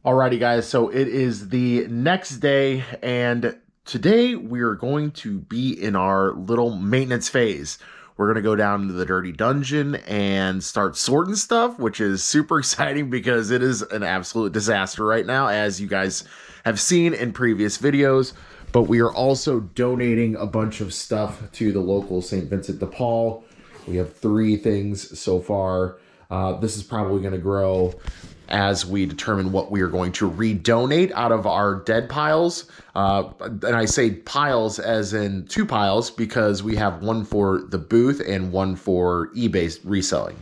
Alrighty guys, so it is the next day and today we are going to be in our little maintenance phase. We're going to go down to the dirty dungeon and start sorting stuff, which is super exciting because it is an absolute disaster right now, as you guys have seen in previous videos. But we are also donating a bunch of stuff to the local St. Vincent de Paul. We have 3 things so far. This is probably going to grow as we determine what we are going to redonate out of our dead piles. And I say piles as in 2 piles because we have one for the booth and one for eBay reselling.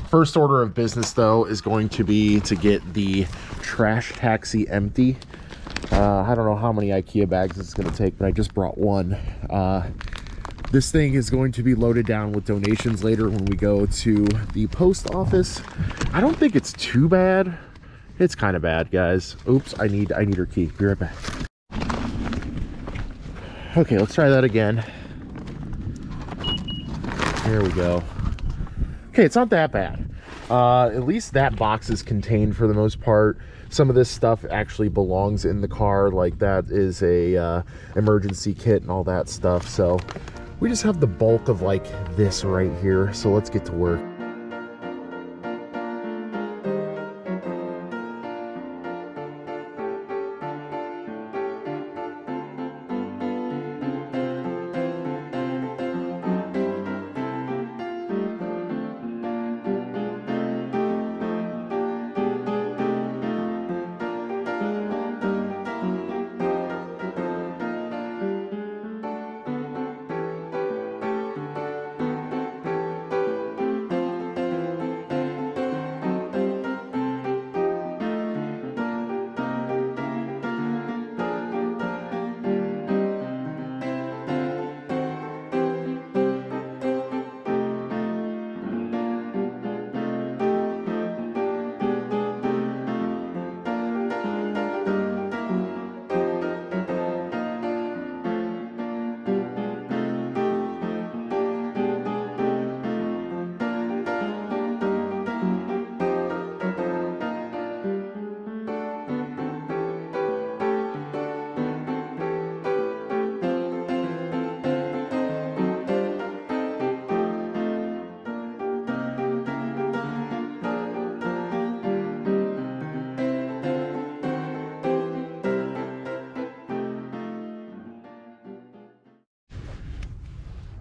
First order of business, though, is going to be to get the trash taxi empty. I don't know how many IKEA bags it's going to take, but I just brought one. This thing is going to be loaded down with donations later when we go to the post office. I don't think it's too bad. It's kind of bad, guys. Oops, I need her key. Be right back. Okay, let's try that again. There we go. Okay, it's not that bad. At least that box is contained for the most part. Some of this stuff actually belongs in the car, like that is a emergency kit and all that stuff. So we just have the bulk of like this right here. So let's get to work.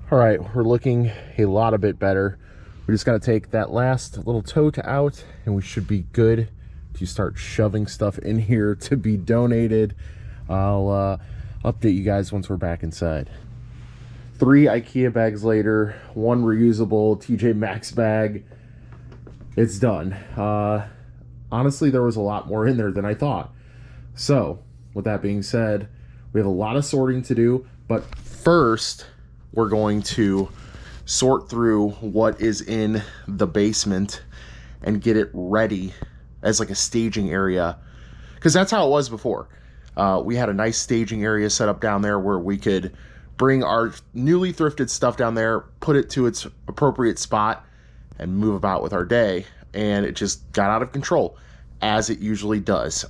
All right, we're looking a bit better. We just got to take that last little tote out and we should be good to start shoving stuff in here to be donated. I'll update you guys once we're back inside. 3 IKEA bags later, 1 reusable TJ Maxx bag. It's done. Honestly, there was a lot more in there than I thought. So, with that being said, we have a lot of sorting to do, but first, we're going to sort through what is in the basement and get it ready as like a staging area, because that's how it was before. We had a nice staging area set up down there where we could bring our newly thrifted stuff down there, put it to its appropriate spot, and move about with our day. And it just got out of control, as it usually does.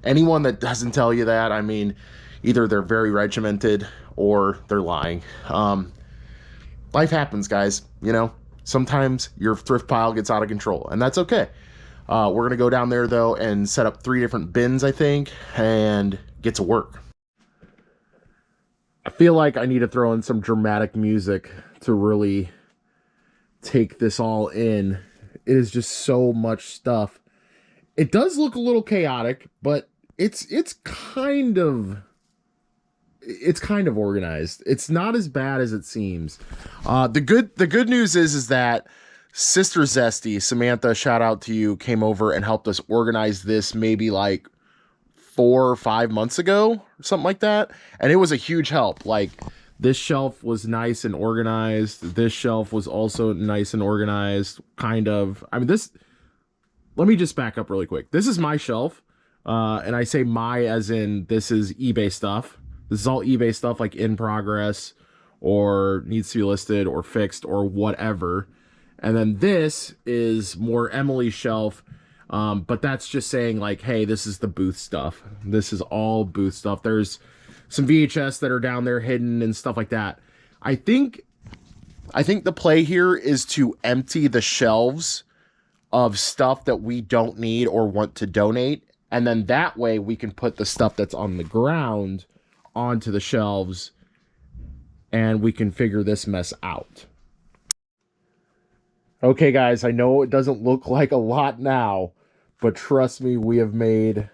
Anyone that doesn't tell you that, I mean, either they're very regimented or they're lying. Life happens, guys. You know, sometimes your thrift pile gets out of control, and that's okay. We're going to go down there, though, and set up 3 different bins, I think, and get to work. I feel like I need to throw in some dramatic music to really take this all in. It is just so much stuff. It does look a little chaotic, but it's kind of organized. It's not as bad as it seems. The good news is that Sister Zesty, Samantha, shout out to you, came over and helped us organize this maybe like 4 or 5 months ago, or something like that. And it was a huge help. Like, this shelf was nice and organized. This shelf was also nice and organized, kind of. I mean, this, let me just back up really quick. This is my shelf. And I say my as in this is eBay stuff. This is all eBay stuff, like in progress or needs to be listed or fixed or whatever. And then this is more Emily's shelf. But that's just saying like, hey, this is the booth stuff. This is all booth stuff. There's some VHS that are down there hidden and stuff like that. I think the play here is to empty the shelves of stuff that we don't need or want to donate. And then that way we can put the stuff that's on the ground onto the shelves and we can figure this mess out. Okay, guys, I know it doesn't look like a lot now, but trust me, we have made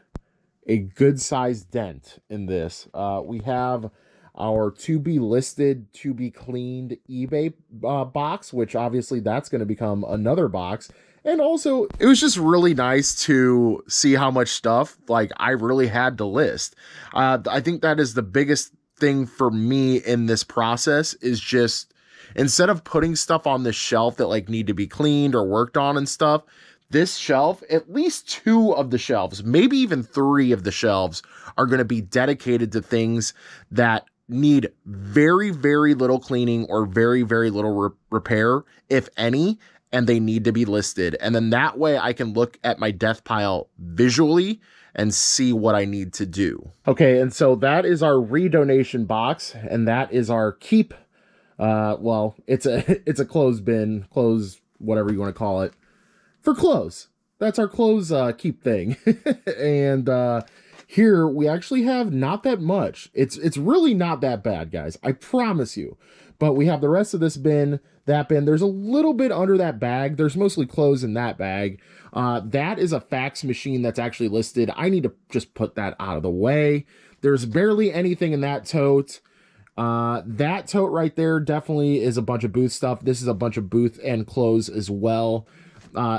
a good-sized dent in this. We have our to be listed, to be cleaned eBay box, which obviously that's going to become another box. And also, it was just really nice to see how much stuff, like, I really had to list. I think that is the biggest thing for me in this process is just, instead of putting stuff on the shelf that, like, need to be cleaned or worked on and stuff, this shelf, at least 2 of the shelves, maybe even 3 of the shelves, are going to be dedicated to things that need very, very little cleaning or very, very little repair, if any, and they need to be listed. And then that way I can look at my death pile visually and see what I need to do. Okay, and so that is our redonation box, and that is our keep. Well, it's a clothes bin, clothes, whatever you want to call it, for clothes. That's our clothes keep thing. And here we actually have not that much. It's really not that bad, guys. I promise you. But we have the rest of this bin, that bin. There's a little bit under that bag. There's mostly clothes in that bag. That is a fax machine that's actually listed. I need to just put that out of the way. There's barely anything in that tote. That tote right there definitely is a bunch of booth stuff. This is a bunch of booth and clothes as well.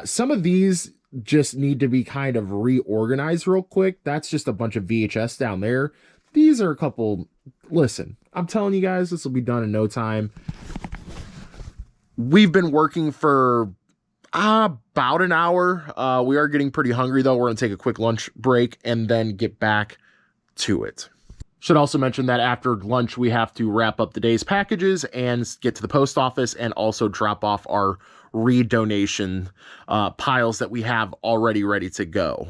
Some of these just need to be kind of reorganized real quick. That's just a bunch of VHS down there. These are a couple, listen, I'm telling you guys, this will be done in no time. We've been working for about an hour. We are getting pretty hungry though. We're going to take a quick lunch break and then get back to it. Should also mention that after lunch, we have to wrap up the day's packages and get to the post office and also drop off our redonation piles that we have already ready to go.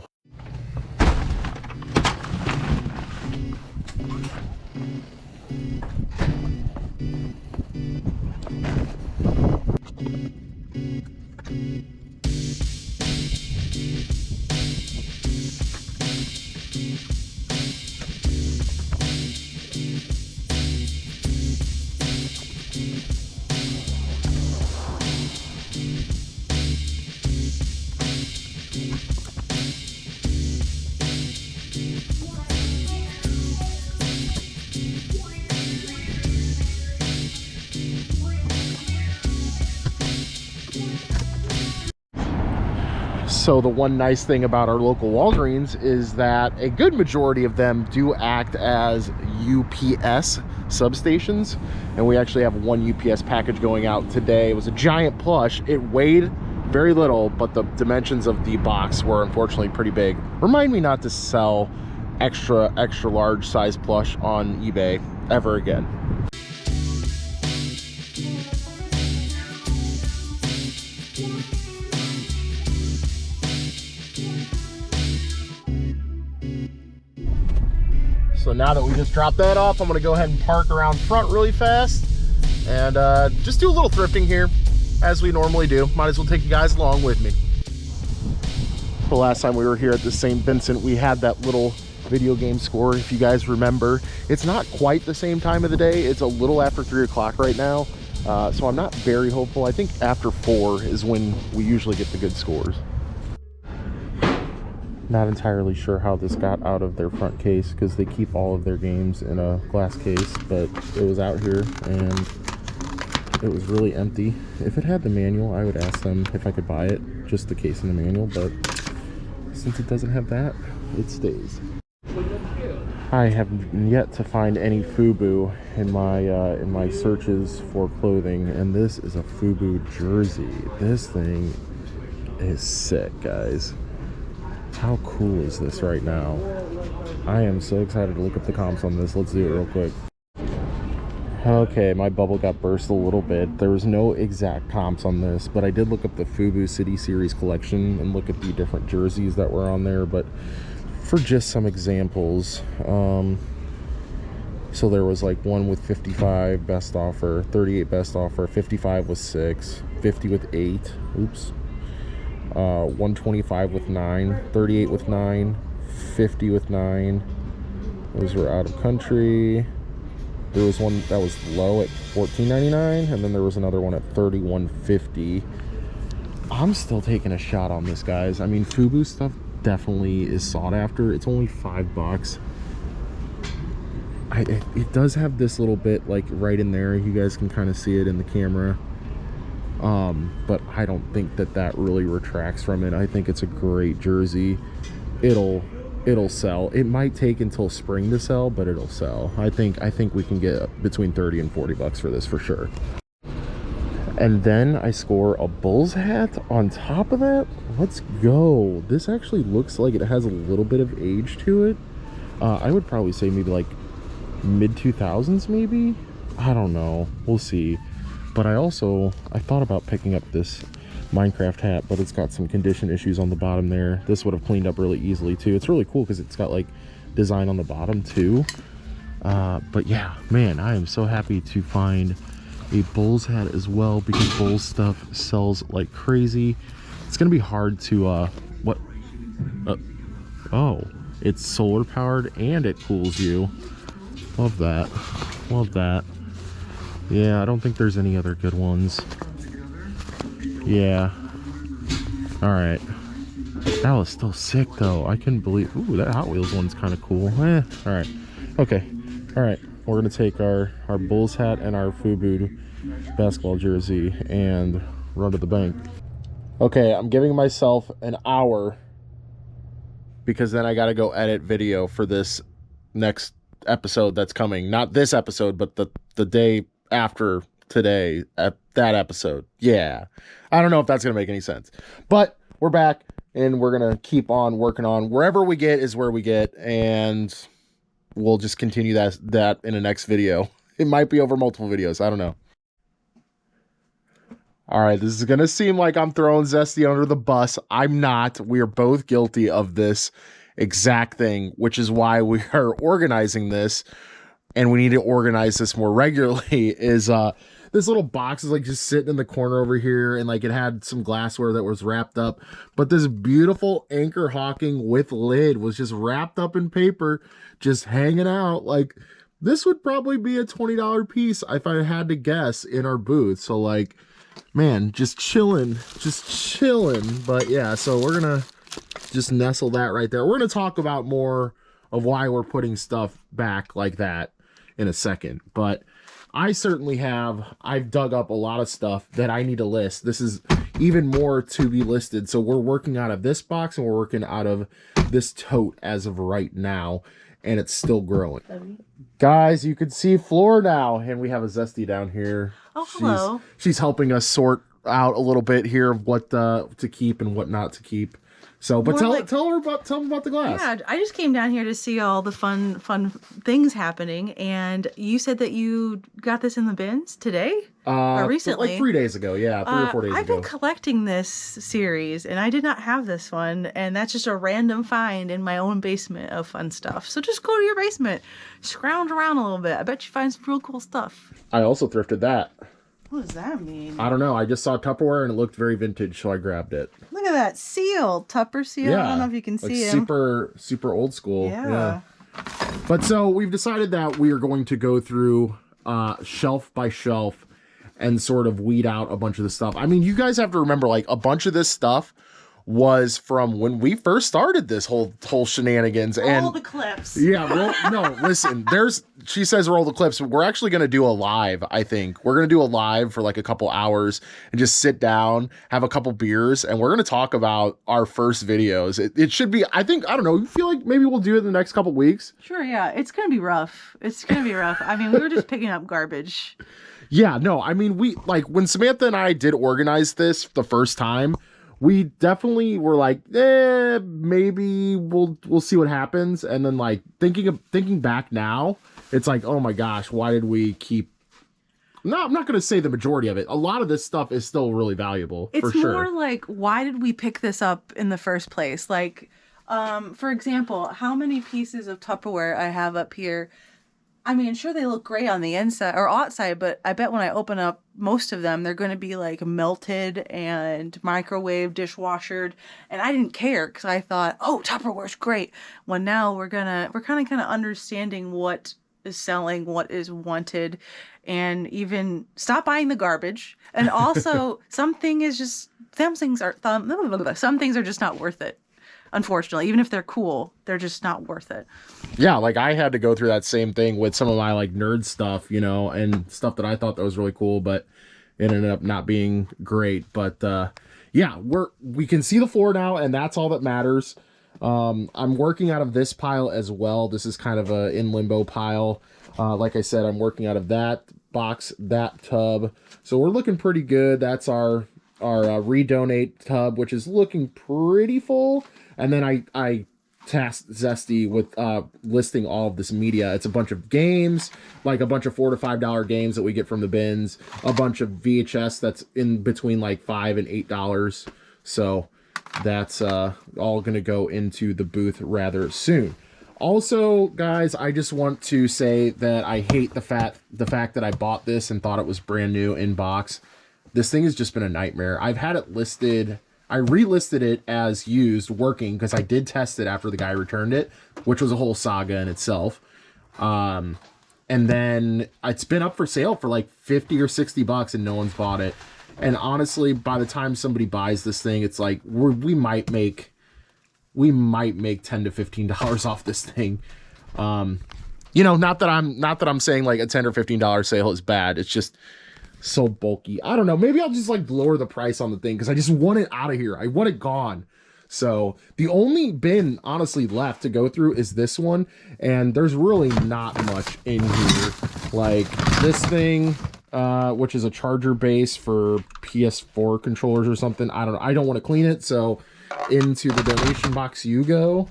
So the one nice thing about our local Walgreens is that a good majority of them do act as UPS substations. And we actually have one UPS package going out today. It was a giant plush. It weighed very little, but the dimensions of the box were unfortunately pretty big. Remind me not to sell extra large size plush on eBay ever again. So now that we just dropped that off, I'm going to go ahead and park around front really fast and just do a little thrifting here as we normally do. Might as well take you guys along with me. The last time we were here at the St. Vincent, we had that little video game score, if you guys remember. It's not quite the same time of the day. It's a little after 3 o'clock right now. So I'm not very hopeful. I think after 4 is when we usually get the good scores. Not entirely sure how this got out of their front case because they keep all of their games in a glass case, but it was out here and it was really empty. If it had the manual, I would ask them if I could buy it, just the case in the manual, but since it doesn't have that, it stays. I have yet to find any FUBU in my searches for clothing, and this is a FUBU jersey. This thing is sick, guys. How cool is this right now? I am so excited to look up the comps on this. Let's do it real quick. Okay, my bubble got burst a little bit. There was no exact comps on this, but I did look up the FUBU City Series collection and look at the different jerseys that were on there. But for just some examples, so there was like one with 55 best offer, 38 best offer, 55 with 6, 50 with 8, oops, 125 with 9, 38 with 9, 50 with 9. Those were out of country. There was one that was low at $14.99, and then there was another one at $31.50. I'm still taking a shot on this, guys. I mean, FUBU stuff definitely is sought after. It's only $5. It does have this little bit like right in there. You guys can kind of see it in the camera. But I don't think that really retracts from it. I think it's a great jersey. It'll sell. It might take until spring to sell, but it'll sell. I think we can get between 30 and 40 bucks for this for sure. And then I score a Bulls hat on top of that. Let's go. This actually looks like it has a little bit of age to it. I would probably say maybe like mid 2000s maybe. I don't know, we'll see. But I thought about picking up this Minecraft hat, but it's got some condition issues on the bottom there. This would have cleaned up really easily too. It's really cool because it's got like design on the bottom too. But yeah, man, I am so happy to find a Bulls hat as well, because Bulls stuff sells like crazy. It's gonna be hard to oh, it's solar powered and it cools you. Love that. Love that. Yeah, I don't think there's any other good ones. Yeah. All right. That was still sick though. I couldn't believe. Ooh, that Hot Wheels one's kind of cool. All right. Okay. All right. We're gonna take our Bulls hat and our FUBU basketball jersey and run to the bank. Okay, I'm giving myself an hour because then I gotta go edit video for this next episode that's coming. Not this episode, but the day after today, at that episode. Yeah, I don't know if that's gonna make any sense, but we're back and we're gonna keep on working on wherever we get is where we get, and we'll just continue that in the next video. It might be over multiple videos, I don't know. All right, this is gonna seem like I'm throwing Zesty under the bus. I'm not. We are both guilty of this exact thing, which is why we are organizing this, and we need to organize this more regularly. Is this little box is like just sitting in the corner over here, and like it had some glassware that was wrapped up, but this beautiful Anchor Hawking with lid was just wrapped up in paper, just hanging out. Like, this would probably be a $20 piece if I had to guess in our booth. So like, man, just chilling. But yeah, so we're gonna just nestle that right there. We're gonna talk about more of why we're putting stuff back like that in a second, but I certainly I've dug up a lot of stuff that I need to list. This is even more to be listed. So we're working out of this box and we're working out of this tote as of right now, and it's still growing. Guys, you can see Floor now, and we have a Zesty down here. Oh, hello. She's helping us sort out a little bit here of what to keep and what not to keep. So, but tell them about the glass. Yeah, I just came down here to see all the fun things happening, and you said that you got this in the bins today or recently, like 3 days ago. Yeah, 3 or 4 days ago. I've been collecting this series, and I did not have this one, and that's just a random find in my own basement of fun stuff. So just go to your basement, scrounge around a little bit. I bet you find some real cool stuff. I also thrifted that. What does that mean? I don't know. I just saw Tupperware and it looked very vintage, so I grabbed it. Look at that seal, Tupper seal. Yeah, I don't know if you can see it. Super old school. Yeah. But so we've decided that we are going to go through shelf by shelf and sort of weed out a bunch of the stuff. I mean, you guys have to remember, like, a bunch of this stuff was from when we first started this whole shenanigans, and all the clips. Yeah, well, no, listen, there's she says roll the clips. We're actually going to do a live, I think. We're going to do a live for like a couple hours and just sit down, have a couple beers, and we're going to talk about our first videos. It should be, I think, I don't know, you feel like maybe we'll do it in the next couple weeks? Sure, yeah. It's going to be rough. It's going to be rough. I mean, we were just picking up garbage. Yeah, no, I mean, we, like, when Samantha and I did organize this the first time, we definitely were like, maybe we'll see what happens. And then, like, thinking back now, it's like, oh my gosh, why did we keep... No, I'm not going to say the majority of it. A lot of this stuff is still really valuable, for sure. It's more like, why did we pick this up in the first place? Like, for example, how many pieces of Tupperware I have up here? I mean, sure, they look great on the inside or outside, but I bet when I open up most of them, they're going to be like melted and microwave dishwashered. And I didn't care because I thought, oh, Tupperware's great. Well, now we're kind of understanding what is selling, what is wanted, and even stop buying the garbage. And also, some things are just not worth it. Unfortunately, even if they're cool, they're just not worth it. Yeah, like I had to go through that same thing with some of my like nerd stuff, you know, and stuff that I thought that was really cool, but it ended up not being great. But yeah, we can see the floor now, and that's all that matters. I'm working out of this pile as well. This is kind of a in limbo pile. Like I said, I'm working out of that box, that tub. So we're looking pretty good. That's our redonate tub, which is looking pretty full. And then I tasked Zesty with listing all of this media. It's a bunch of games, like a bunch of $4 to $5 games that we get from the bins, a bunch of VHS that's in between like $5 and $8. So that's all going to go into the booth rather soon. Also, guys, I just want to say that I hate the fact that I bought this and thought it was brand new in box. This thing has just been a nightmare. I've had it listed. I relisted it as used, working, because I did test it after the guy returned it, which was a whole saga in itself. And then it's been up for sale for like 50 or 60 bucks and no one's bought it. And honestly, by the time somebody buys this thing, it's like we might make $10 to $15 off this thing. You know, not that I'm saying like a $10 or $15 sale is bad. It's just so bulky. I don't know. Maybe I'll just like lower the price on the thing because I just want it out of here. I want it gone. So the only bin honestly left to go through is this one, and there's really not much in here. Like this thing, which is a charger base for PS4 controllers or something. I don't want to clean it, so into the donation box you go.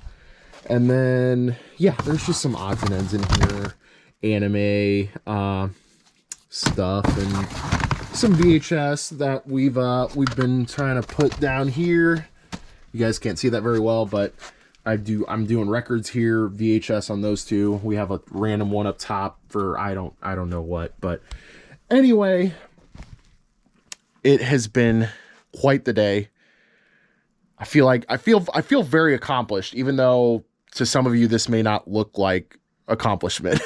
And then yeah, there's just some odds and ends in here, anime stuff, and some VHS that we've been trying to put down here. You guys can't see that very well, but I'm doing records here, VHS on those two. We have a random one up top for I don't know what, but anyway, it has been quite the day. I feel very accomplished, even though to some of you this may not look like accomplishment.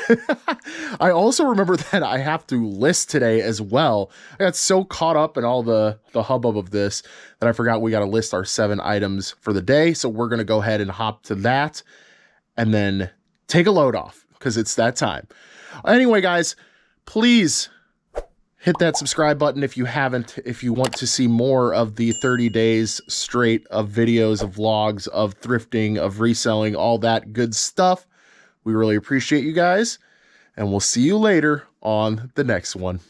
I also remember that I have to list today as well. I got so caught up in all the hubbub of this that I forgot we got to list our 7 items for the day. So we're going to go ahead and hop to that and then take a load off because it's that time. Anyway, guys, please hit that subscribe button if you haven't, if you want to see more of the 30 days straight of videos, of vlogs, of thrifting, of reselling, all that good stuff. We really appreciate you guys, and we'll see you later on the next one.